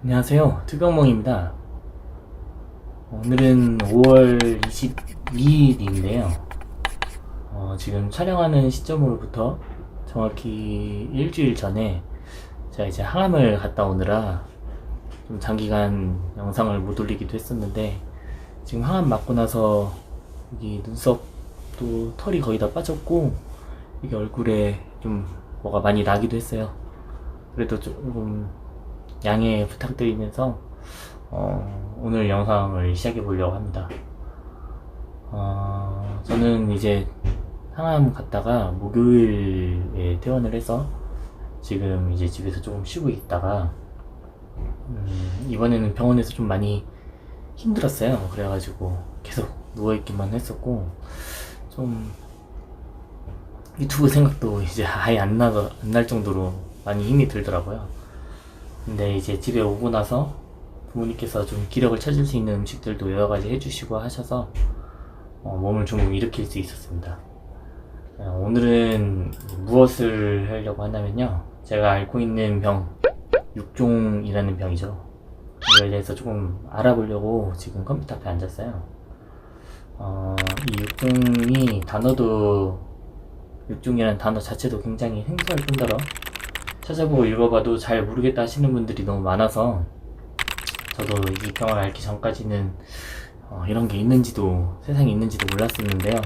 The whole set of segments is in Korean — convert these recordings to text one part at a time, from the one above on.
안녕하세요. 투병몽입니다. 오늘은 5월 22일인데요. 지금 촬영하는 시점으로부터 정확히 일주일 전에 제가 이제 항암을 갔다 오느라 좀 장기간 영상을 못 올리기도 했었는데, 지금 항암 맞고 나서 여기 눈썹도 털이 거의 다 빠졌고, 이게 얼굴에 좀 뭐가 많이 나기도 했어요. 그래도 조금 양해 부탁드리면서 오늘 영상을 시작해 보려고 합니다. 저는 이제 항암 갔다가 목요일에 퇴원을 해서 지금 이제 집에서 조금 쉬고 있다가 이번에는 병원에서 좀 많이 힘들었어요. 그래가지고 계속 누워있기만 했었고, 좀 유튜브 생각도 이제 아예 안 날 정도로 많이 힘이 들더라고요. 근데 이제 집에 오고 나서 부모님께서 좀 기력을 찾을 수 있는 음식들도 여러가지 해주시고 하셔서 몸을 좀 일으킬 수 있었습니다. 오늘은 무엇을 하려고 하냐면요, 제가 앓고 있는 병, 육종이라는 병이죠. 이거에 대해서 조금 알아보려고 지금 컴퓨터 앞에 앉았어요. 이 육종이 단어도, 육종이라는 단어 자체도 굉장히 생소할 뿐더러 찾아보고 읽어봐도 잘 모르겠다 하시는 분들이 너무 많아서, 저도 이 병을 앓기 전까지는 이런 게 있는지도, 세상에 있는지도 몰랐었는데요.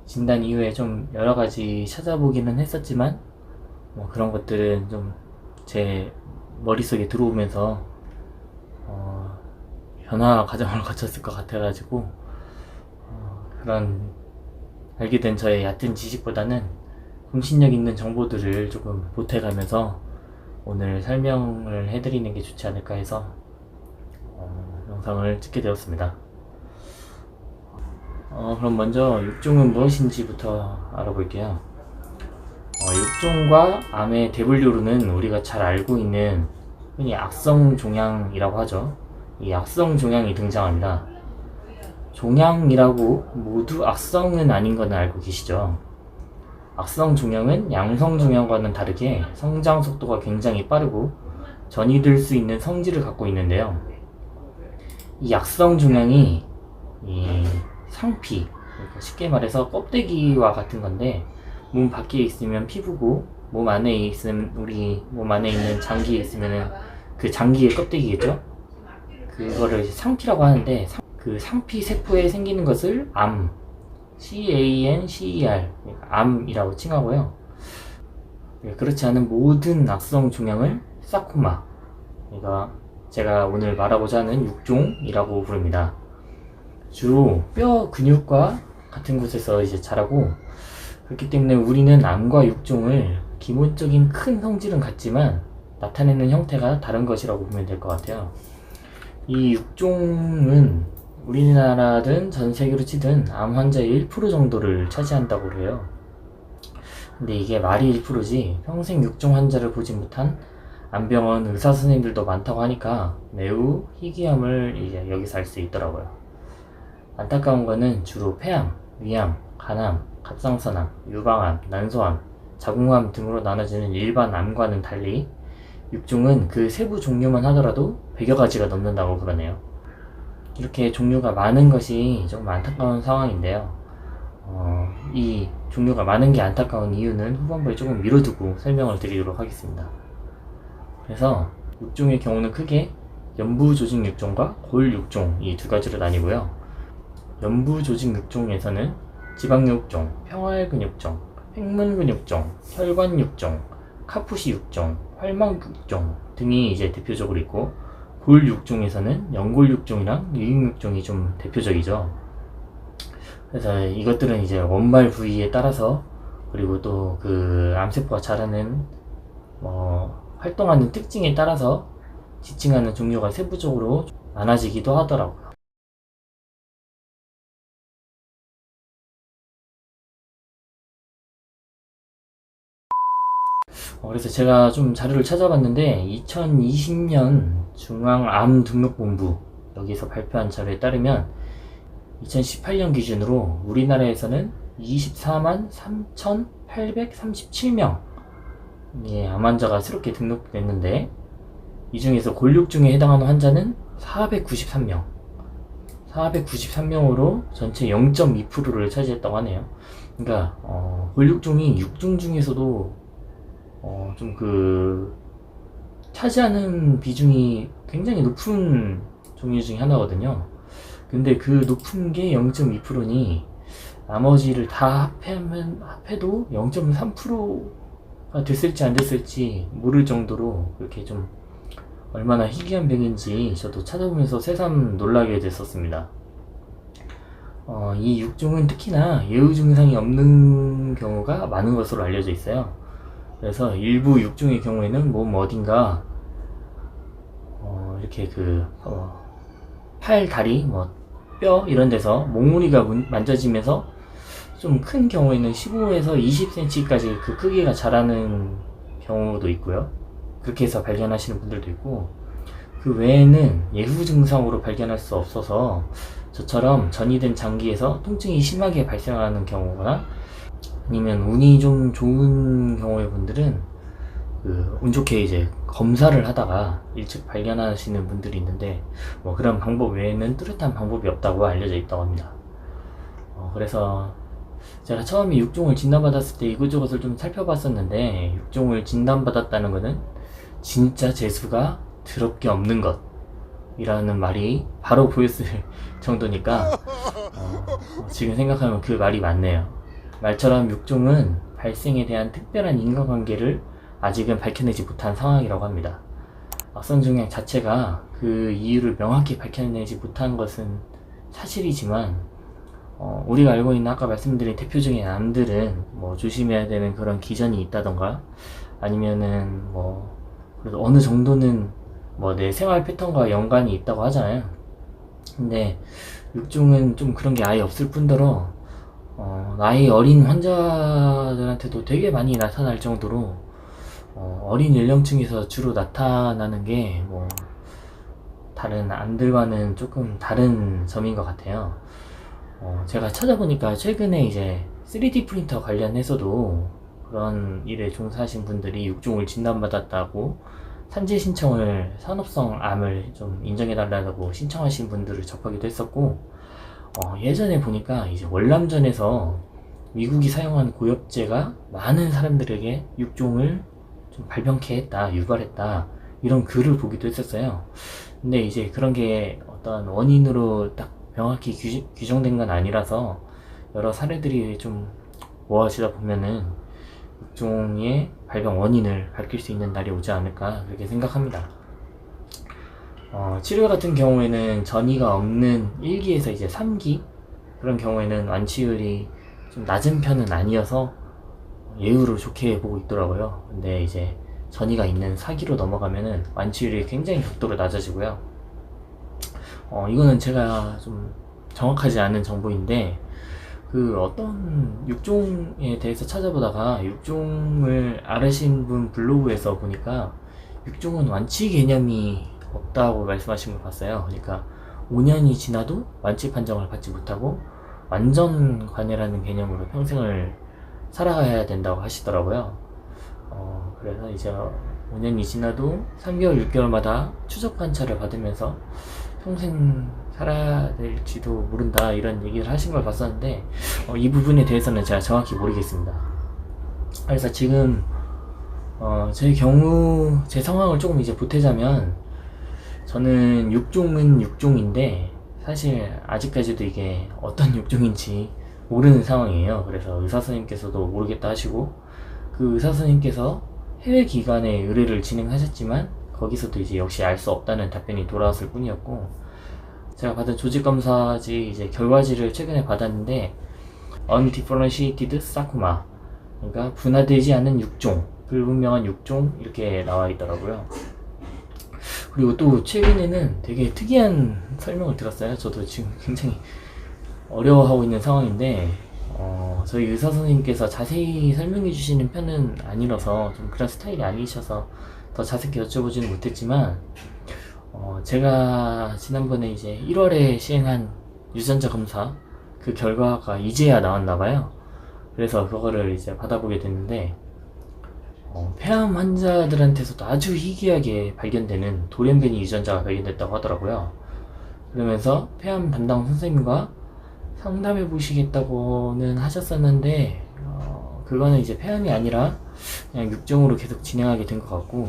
진단 이후에 좀 여러가지 찾아보기는 했었지만 그런 것들은 좀 제 머릿속에 들어오면서 변화 과정을 거쳤을 것 같아가지고, 그런 알게 된 저의 얕은 지식보다는 공신력 있는 정보들을 조금 보태가면서 오늘 설명을 해드리는 게 좋지 않을까 해서 영상을 찍게 되었습니다. 그럼 먼저 육종은 무엇인지부터 알아볼게요. 육종과 암의 대분류로는 우리가 잘 알고 있는 흔히 악성 종양이라고 하죠. 이 악성 종양이 등장합니다. 종양이라고 모두 악성은 아닌 건 알고 계시죠? 악성 종양은 양성 종양과는 다르게 성장 속도가 굉장히 빠르고 전이될 수 있는 성질을 갖고 있는데요. 이 악성 종양이 이 상피, 그러니까 쉽게 말해서 껍데기와 같은 건데, 몸 밖에 있으면 피부고 몸 안에 있으면, 우리 몸 안에 있는 장기에 있으면은 그 장기의 껍데기겠죠? 그거를 이제 상피라고 하는데, 그 상피 세포에 생기는 것을 암, CANCER, 암이라고 칭하고요. 그렇지 않은 모든 악성 종양을 사코마, 그러니까 제가 오늘 말하고자 하는 육종이라고 부릅니다. 주로 뼈 근육과 같은 곳에서 이제 자라고, 그렇기 때문에 우리는 암과 육종을 기본적인 큰 성질은 같지만 나타내는 형태가 다른 것이라고 보면 될 것 같아요. 이 육종은 우리나라든 전 세계로 치든 암 환자의 1% 정도를 차지한다고 해요. 근데 이게 말이 1%지 평생 육종 환자를 보지 못한 암병원 의사 선생님들도 많다고 하니까 매우 희귀암을 이제 여기서 알 수 있더라고요. 안타까운 거는 주로 폐암, 위암, 간암, 갑상선암, 유방암, 난소암, 자궁암 등으로 나눠지는 일반 암과는 달리 육종은 그 세부 종류만 하더라도 100여 가지가 넘는다고 그러네요. 이렇게 종류가 많은 것이 조금 안타까운 상황인데요. 이 종류가 많은 게 안타까운 이유는 후반부에 조금 미뤄두고 설명을 드리도록 하겠습니다. 그래서 육종의 경우는 크게 연부조직 육종과 골육종, 이 두 가지로 나뉘고요. 연부조직 육종에서는 지방육종, 평활근육종, 횡문근육종, 혈관육종, 카푸시육종, 활막육종 등이 이제 대표적으로 있고, 골육종에서는 연골육종이랑 유익육종이 좀 대표적이죠. 그래서 이것들은 이제 원발 부위에 따라서, 그리고 또 그 암세포가 자라는 활동하는 특징에 따라서 지칭하는 종류가 세부적으로 많아지기도 하더라고요. 그래서 제가 좀 자료를 찾아봤는데 2020년 중앙암등록본부 여기서 발표한 자료에 따르면 2018년 기준으로 우리나라에서는 24만 3,837명 암 환자가 새롭게 등록됐는데, 이 중에서 골육중에 해당하는 환자는 493명. 493명으로 전체 0.2%를 차지했다고 하네요. 그러니까 골육종이 육종 중에서도 좀 차지하는 비중이 굉장히 높은 종류 중에 하나거든요. 근데 그 높은 게 0.2%니 나머지를 다 합해도 0.3%가 됐을지 안 됐을지 모를 정도로 그렇게 좀 얼마나 희귀한 병인지 저도 찾아보면서 새삼 놀라게 됐었습니다. 이 육종은 특히나 예후 증상이 없는 경우가 많은 것으로 알려져 있어요. 그래서 일부 육종의 경우에는 몸 어딘가 이렇게 팔, 다리, 뼈 이런 데서 몽우리가 만져지면서 좀 큰 경우에는 15에서 20cm까지 그 크기가 자라는 경우도 있고요. 그렇게 해서 발견하시는 분들도 있고, 그 외에는 예후 증상으로 발견할 수 없어서 저처럼 전이된 장기에서 통증이 심하게 발생하는 경우나 아니면 운이 좀 좋은 경우의 분들은 운 좋게 이제 검사를 하다가 일찍 발견하시는 분들이 있는데 그런 방법 외에는 뚜렷한 방법이 없다고 알려져 있다고 합니다. 그래서 제가 처음에 육종을 진단받았을 때 이것저것을 좀 살펴봤었는데, 육종을 진단받았다는 것은 진짜 재수가 더럽게 없는 것 이라는 말이 바로 보였을 정도니까 지금 생각하면 그 말이 맞네요. 말처럼 육종은 발생에 대한 특별한 인과관계를 아직은 밝혀내지 못한 상황이라고 합니다. 악성종양 자체가 그 이유를 명확히 밝혀내지 못한 것은 사실이지만 우리가 알고 있는 아까 말씀드린 대표적인 암들은 조심해야 되는 그런 기전이 있다던가 아니면은 그래도 어느 정도는 내 생활 패턴과 연관이 있다고 하잖아요. 근데 육종은 좀 그런 게 아예 없을 뿐더러 나이 어린 환자들한테도 되게 많이 나타날 정도로 어린 연령층에서 주로 나타나는 게 다른 암들과는 조금 다른 점인 것 같아요. 제가 찾아보니까 최근에 이제 3D 프린터 관련해서도 그런 일에 종사하신 분들이 육종을 진단받았다고 산재 신청을, 산업성 암을 좀 인정해달라고 신청하신 분들을 접하기도 했었고, 예전에 보니까 이제 월남전에서 미국이 사용한 고엽제가 많은 사람들에게 육종을 좀 발병케 했다, 유발했다, 이런 글을 보기도 했었어요. 근데 이제 그런 게 어떤 원인으로 딱 명확히 규정된 건 아니라서 여러 사례들이 좀 모아지다 보면은 육종의 발병 원인을 밝힐 수 있는 날이 오지 않을까 그렇게 생각합니다. 치료 같은 경우에는 전이가 없는 1기에서 이제 3기 그런 경우에는 완치율이 좀 낮은 편은 아니어서 예후를 좋게 보고 있더라고요. 근데 이제 전이가 있는 4기로 넘어가면은 완치율이 굉장히 극도로 낮아지고요. 이거는 제가 좀 정확하지 않은 정보인데 어떤 육종에 대해서 찾아보다가 육종을 앓으신 분 블로그에서 보니까 육종은 완치 개념이 없다고 말씀하신 걸 봤어요. 그러니까 5년이 지나도 완치 판정을 받지 못하고 완전 관해라는 개념으로 평생을 살아가야 된다고 하시더라고요. 그래서 이제 5년이 지나도 3개월, 6개월마다 추적 관찰을 받으면서 평생 살아야 될지도 모른다 이런 얘기를 하신 걸 봤었는데 이 부분에 대해서는 제가 정확히 모르겠습니다. 그래서 지금 제 상황을 조금 이제 보태자면 저는 육종은 육종인데 사실 아직까지도 이게 어떤 육종인지 모르는 상황이에요. 그래서 의사 선생님께서도 모르겠다 하시고 그 의사 선생님께서 해외 기관에 의뢰를 진행하셨지만 거기서도 이제 역시 알 수 없다는 답변이 돌아왔을 뿐이었고, 제가 받은 조직검사지 이제 결과지를 최근에 받았는데 Undifferentiated Sarcoma, 그러니까 분화되지 않은 육종, 불분명한 육종 이렇게 나와 있더라고요. 그리고 또 최근에는 되게 특이한 설명을 들었어요. 저도 지금 굉장히 어려워하고 있는 상황인데 저희 의사 선생님께서 자세히 설명해 주시는 편은 아니라서 좀 그런 스타일이 아니셔서 더 자세히 여쭤보지는 못했지만 제가 지난번에 이제 1월에 시행한 유전자 검사 그 결과가 이제야 나왔나봐요. 그래서 그거를 이제 받아보게 됐는데 폐암 환자들한테서도 아주 희귀하게 발견되는 돌연변이 유전자가 발견됐다고 하더라고요. 그러면서 폐암 담당 선생님과 상담해 보시겠다고는 하셨었는데 그거는 이제 폐암이 아니라 그냥 육종으로 계속 진행하게 된 것 같고,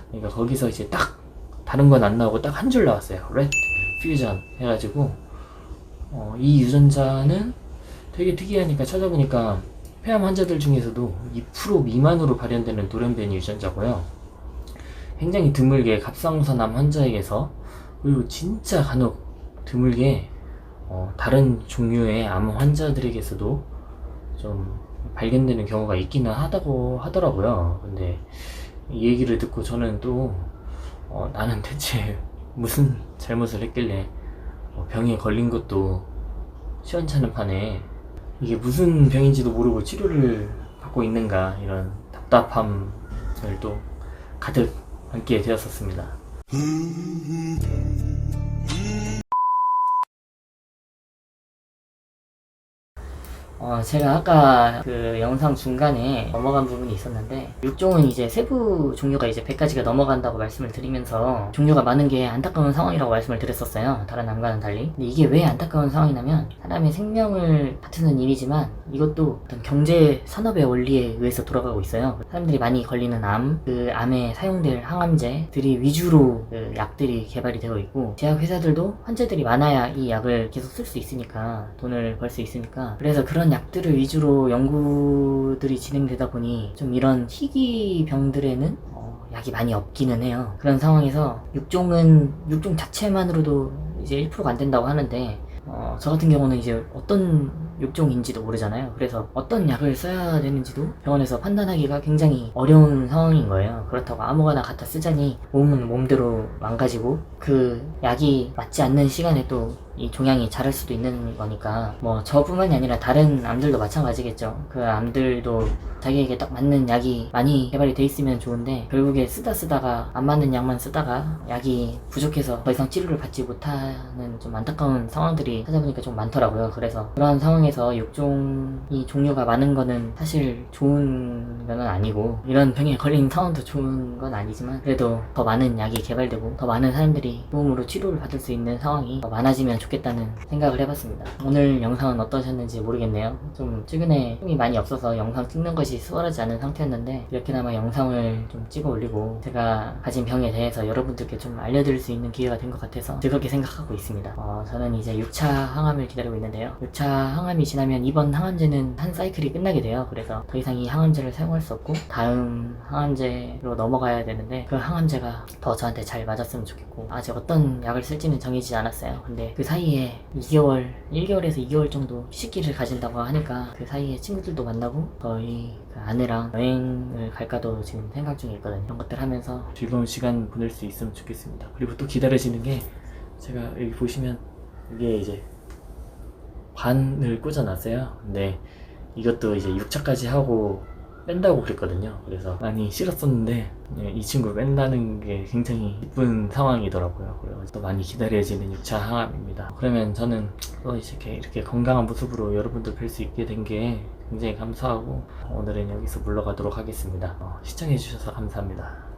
그러니까 거기서 이제 딱 다른 건 안 나오고 딱 한 줄 나왔어요. 렛 퓨전 해가지고 이 유전자는 되게 특이하니까 찾아보니까 폐암 환자들 중에서도 2% 미만으로 발현되는 돌연변이 유전자고요. 굉장히 드물게 갑상선암 환자에게서, 그리고 진짜 간혹 드물게 다른 종류의 암 환자들에게서도 좀 발견되는 경우가 있기는 하다고 하더라고요. 근데 이 얘기를 듣고 저는 또 나는 대체 무슨 잘못을 했길래 병에 걸린 것도 시원찮은 판에 이게 무슨 병인지도 모르고 치료를 받고 있는가, 이런 답답함을 또 가득 안게 되었었습니다. 제가 아까 그 영상 중간에 넘어간 부분이 있었는데, 육종은 이제 세부 종류가 이제 100가지가 넘어간다고 말씀을 드리면서 종류가 많은 게 안타까운 상황이라고 말씀을 드렸었어요. 다른 암과는 달리. 근데 이게 왜 안타까운 상황이냐면, 사람의 생명을 다투는 일이지만 이것도 어떤 경제 산업의 원리에 의해서 돌아가고 있어요. 사람들이 많이 걸리는 암, 그 암에 사용될 항암제들이 위주로 그 약들이 개발이 되어 있고, 제약회사들도 환자들이 많아야 이 약을 계속 쓸 수 있으니까, 돈을 벌 수 있으니까, 그래서 그런 약들을 위주로 연구들이 진행되다 보니 좀 이런 희귀 병들에는 약이 많이 없기는 해요. 그런 상황에서 육종 자체만으로도 이제 1%가 안 된다고 하는데, 저 같은 경우는 이제 어떤 육종인지도 모르잖아요. 그래서 어떤 약을 써야 되는지도 병원에서 판단하기가 굉장히 어려운 상황인 거예요. 그렇다고 아무거나 갖다 쓰자니 몸은 몸대로 망가지고, 그 약이 맞지 않는 시간에 또 이 종양이 자랄 수도 있는 거니까, 뭐 저뿐만이 아니라 다른 암들도 마찬가지겠죠. 그 암들도 자기에게 딱 맞는 약이 많이 개발이 돼 있으면 좋은데, 결국에 쓰다가 안 맞는 약만 쓰다가 약이 부족해서 더 이상 치료를 받지 못하는 좀 안타까운 상황들이 찾아보니까 좀 많더라고요. 그래서 그런 상황에서 육종이 종류가 많은 거는 사실 좋은 건 아니고, 이런 병에 걸린 상황도 좋은 건 아니지만, 그래도 더 많은 약이 개발되고 더 많은 사람들이 도움으로 치료를 받을 수 있는 상황이 더 많아지면 좋겠다는 생각을 해봤습니다. 오늘 영상은 어떠셨는지 모르겠네요. 좀 최근에 힘이 많이 없어서 영상 찍는 것이 수월하지 않은 상태였는데, 이렇게나마 영상을 좀 찍어 올리고 제가 가진 병에 대해서 여러분들께 좀 알려드릴 수 있는 기회가 된 것 같아서 즐겁게 생각하고 있습니다. 저는 이제 6차 항암을 기다리고 있는데요. 6차 항암이 지나면 이번 항암제는 한 사이클이 끝나게 돼요. 그래서 더 이상 이 항암제를 사용할 수 없고 다음 항암제로 넘어가야 되는데, 그 항암제가 더 저한테 잘 맞았으면 좋겠고, 아직 어떤 약을 쓸지는 정해지지 않았어요. 근데 그 사이에 1개월에서 2개월 정도 휴식기를 가진다고 하니까, 그 사이에 친구들도 만나고 저희 그 아내랑 여행을 갈까도 지금 생각 중에 있거든요. 이런 것들 하면서 즐거운 시간 보낼 수 있으면 좋겠습니다. 그리고 또 기다려지는 게, 제가 여기 보시면 이게 이제 관을 꽂아놨어요. 근데 이것도 이제 6차까지 하고 뺀다고 그랬거든요. 그래서 많이 싫었었는데 이 친구 뺀다는 게 굉장히 기쁜 상황이더라고요. 그래서 또 많이 기다려지는 6차 항암입니다. 그러면 저는 또 이렇게 건강한 모습으로 여러분들 뵐 수 있게 된 게 굉장히 감사하고, 오늘은 여기서 물러가도록 하겠습니다. 시청해주셔서 감사합니다.